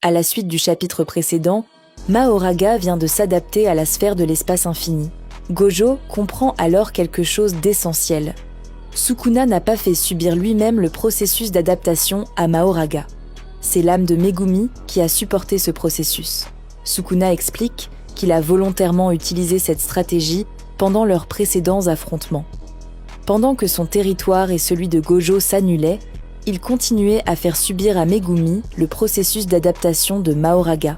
À la suite du chapitre précédent, Mahoraga vient de s'adapter à la sphère de l'espace infini. Gojo comprend alors quelque chose d'essentiel. Sukuna n'a pas fait subir lui-même le processus d'adaptation à Mahoraga. C'est l'âme de Megumi qui a supporté ce processus. Sukuna explique qu'il a volontairement utilisé cette stratégie pendant leurs précédents affrontements. Pendant que son territoire et celui de Gojo s'annulaient, il continuait à faire subir à Megumi le processus d'adaptation de Mahoraga.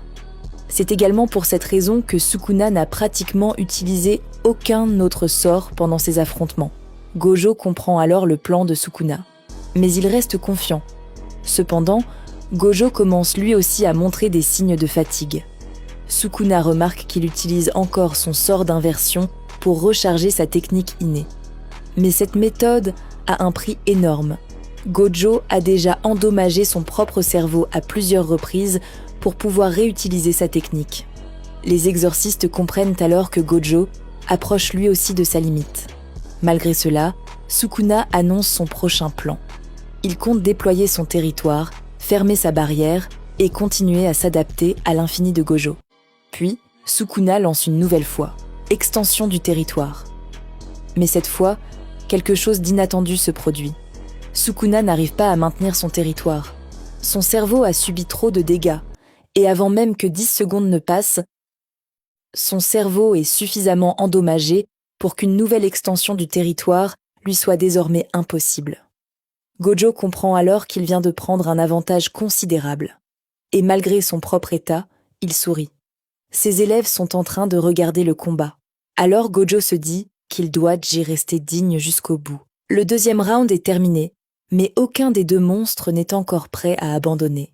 C'est également pour cette raison que Sukuna n'a pratiquement utilisé aucun autre sort pendant ces affrontements. Gojo comprend alors le plan de Sukuna. Mais il reste confiant. Cependant, Gojo commence lui aussi à montrer des signes de fatigue. Sukuna remarque qu'il utilise encore son sort d'inversion pour recharger sa technique innée. Mais cette méthode a un prix énorme. Gojo a déjà endommagé son propre cerveau à plusieurs reprises pour pouvoir réutiliser sa technique. Les exorcistes comprennent alors que Gojo approche lui aussi de sa limite. Malgré cela, Sukuna annonce son prochain plan. Il compte déployer son territoire, fermer sa barrière et continuer à s'adapter à l'infini de Gojo. Puis, Sukuna lance une nouvelle fois, extension du territoire. Mais cette fois, quelque chose d'inattendu se produit. Sukuna n'arrive pas à maintenir son territoire. Son cerveau a subi trop de dégâts, et avant même que 10 secondes ne passent, son cerveau est suffisamment endommagé pour qu'une nouvelle extension du territoire lui soit désormais impossible. Gojo comprend alors qu'il vient de prendre un avantage considérable. Et malgré son propre état, il sourit. Ses élèves sont en train de regarder le combat. Alors Gojo se dit qu'il doit y rester digne jusqu'au bout. Le deuxième round est terminé, mais aucun des deux monstres n'est encore prêt à abandonner.